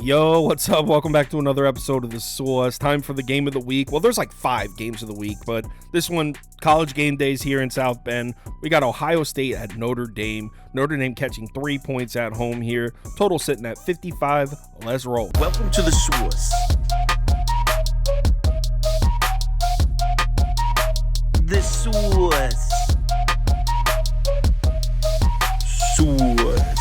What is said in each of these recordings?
Yo, what's up? Welcome back to another episode of The Source. Time for the game of the week. Well, there's like 5 games of the week, but this one, college game days here in South Bend. We got Ohio State at Notre Dame. Notre Dame catching 3 points at home here. Total sitting at 55. Let's roll. Welcome to The Source. The Source. Source.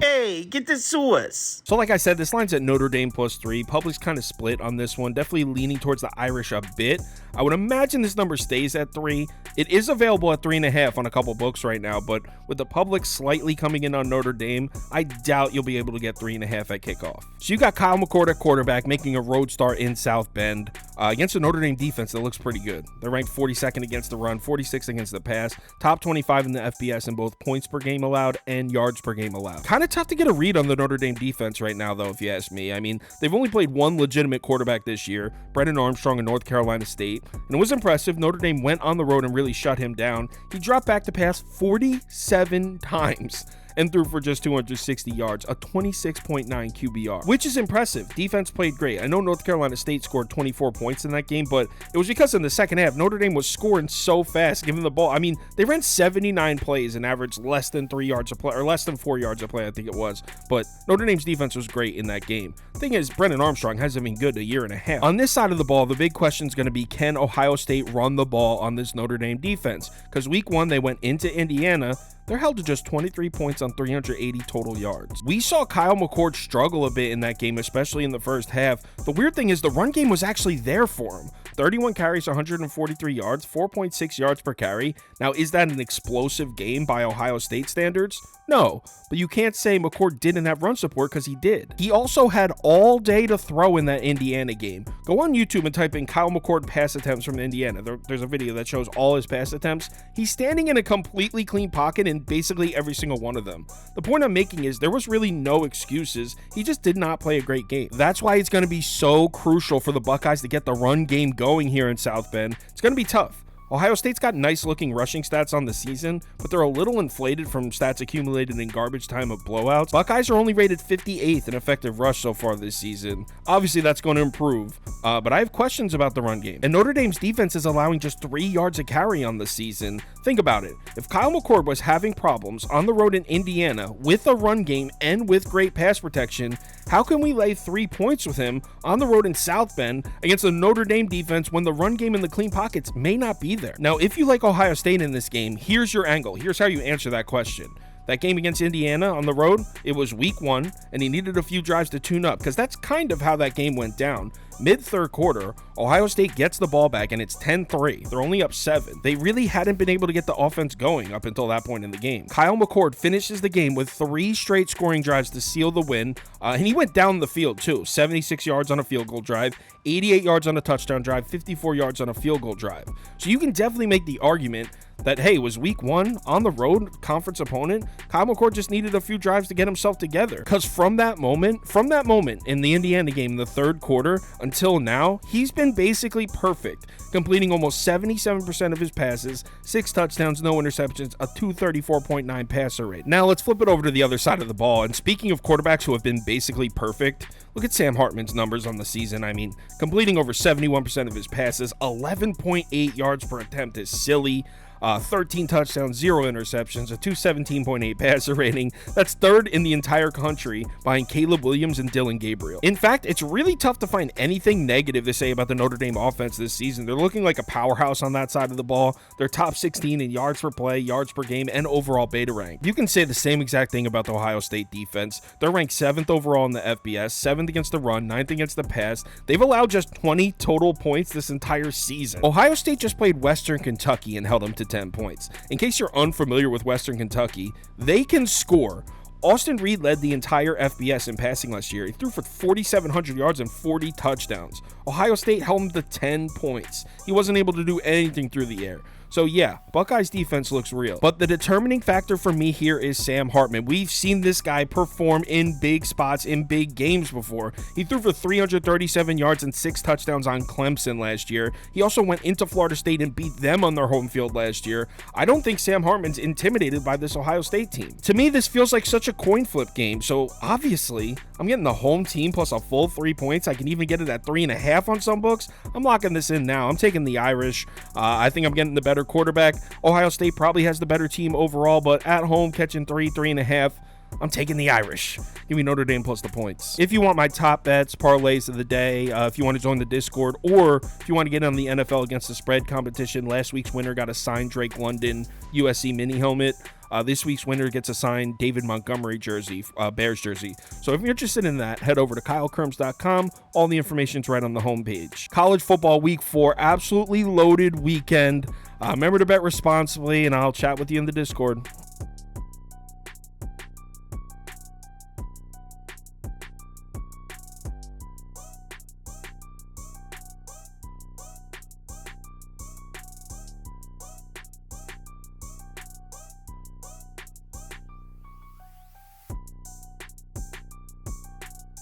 Hey, get the Source. So like I said, this line's at Notre Dame +3. Public's kind of split on this one, definitely leaning towards the Irish a bit. I would imagine this number stays at 3. It is available at 3.5 on a couple books right now, but with the public slightly coming in on Notre Dame, I doubt you'll be able to get 3.5 at kickoff. So you got Kyle McCord at quarterback, making a road start in South Bend against a Notre Dame defense that looks pretty good. They're ranked 42nd against the run, 46th against the pass, top 25 in the FBS in both points per game allowed and yards per game allowed. Kind of tough to get a read on the Notre Dame defense right now, though, if you ask me. I mean, they've only played one legitimate quarterback this year, Brennan Armstrong in North Carolina State, and it was impressive. Notre Dame went on the road and really shut him down. He dropped back to pass 47 times and threw for just 260 yards, a 26.9 QBR, which is impressive. Defense played great. I know North Carolina State scored 24 points in that game, but it was because in the second half, Notre Dame was scoring so fast, giving the ball. I mean, they ran 79 plays and averaged less than 3 yards a play, or less than 4 yards a play, I think it was. But Notre Dame's defense was great in that game. Thing is, Brennan Armstrong hasn't been good in a year and a half. On this side of the ball, the big question is going to be, can Ohio State run the ball on this Notre Dame defense? Because week 1, they went into Indiana. They're held to just 23 points on 380 total yards. We saw Kyle McCord struggle a bit in that game, especially in the first half. The weird thing is the run game was actually there for him. 31 carries, 143 yards, 4.6 yards per carry. Now, is that an explosive game by Ohio State standards? No, but you can't say McCord didn't have run support because he did. He also had all day to throw in that Indiana game. Go on YouTube and type in Kyle McCord pass attempts from Indiana. There's a video that shows all his pass attempts. He's standing in a completely clean pocket in basically every single one of them. The point I'm making is there was really no excuses. He just did not play a great game. That's why it's going to be so crucial for the Buckeyes to get the run game going here in South Bend. It's going to be tough. Ohio State's got nice looking rushing stats on the season, but they're a little inflated from stats accumulated in garbage time of blowouts. Buckeyes are only rated 58th in effective rush so far this season. Obviously that's going to improve, but I have questions about the run game. And Notre Dame's defense is allowing just 3 yards a carry on the season. Think about it. If Kyle McCord was having problems on the road in Indiana with a run game and with great pass protection, how can we lay 3 points with him on the road in South Bend against a Notre Dame defense when the run game and the clean pockets may not be there? Now, if you like Ohio State in this game, here's your angle. Here's how you answer that question. That game against Indiana on the road, it was week 1, and he needed a few drives to tune up, because that's kind of how that game went down. Mid-third quarter, Ohio State gets the ball back, and it's 10-3. They're only up 7. They really hadn't been able to get the offense going up until that point in the game. Kyle McCord finishes the game with 3 straight scoring drives to seal the win, and he went down the field too. 76 yards on a field goal drive, 88 yards on a touchdown drive, 54 yards on a field goal drive. So you can definitely make the argument that, hey, was week 1 on the road, conference opponent, Kyle McCord just needed a few drives to get himself together. Because from that moment in the Indiana game in the third quarter until now, he's been basically perfect, completing almost 77% of his passes, 6 touchdowns, no interceptions, a 234.9 passer rate. Now let's flip it over to the other side of the ball. And speaking of quarterbacks who have been basically perfect, look at Sam Hartman's numbers on the season. I mean, completing over 71% of his passes, 11.8 yards per attempt is silly. 13 touchdowns, 0 interceptions, a 217.8 passer rating. That's 3rd in the entire country behind Caleb Williams and Dylan Gabriel. In fact, it's really tough to find anything negative to say about the Notre Dame offense this season. They're looking like a powerhouse on that side of the ball. They're top 16 in yards per play, yards per game, and overall beta rank. You can say the same exact thing about the Ohio State defense. They're ranked 7th overall in the FBS, 7th against the run, 9th against the pass. They've allowed just 20 total points this entire season. Ohio State just played Western Kentucky and held them to 10 points. In case you're unfamiliar with Western Kentucky, they can score. Austin Reed led the entire FBS in passing last year. He threw for 4,700 yards and 40 touchdowns. Ohio State held him to 10 points. He wasn't able to do anything through the air. So yeah, Buckeyes defense looks real. But the determining factor for me here is Sam Hartman. We've seen this guy perform in big spots in big games before. He threw for 337 yards and 6 touchdowns on Clemson last year. He also went into Florida State and beat them on their home field last year. I don't think Sam Hartman's intimidated by this Ohio State team. To me, this feels like such a coin flip game. So obviously, I'm getting the home team plus a full 3 points. I can even get it at 3.5 on some books. I'm locking this in now. I'm taking the Irish. I think I'm getting the better quarterback. Ohio State probably has the better team overall, but at home catching 3.5. I'm taking the Irish. Give me Notre Dame plus the points. If you want my top bets, parlays of the day, if you want to join the Discord, or if you want to get on the NFL against the spread competition, last week's winner got a signed Drake London USC mini helmet. This week's winner gets a signed David Montgomery jersey, Bears jersey. So if you're interested in that, head over to KyleKirms.com. All the information's right on the homepage. College football week 4, absolutely loaded weekend. Remember to bet responsibly, and I'll chat with you in the Discord.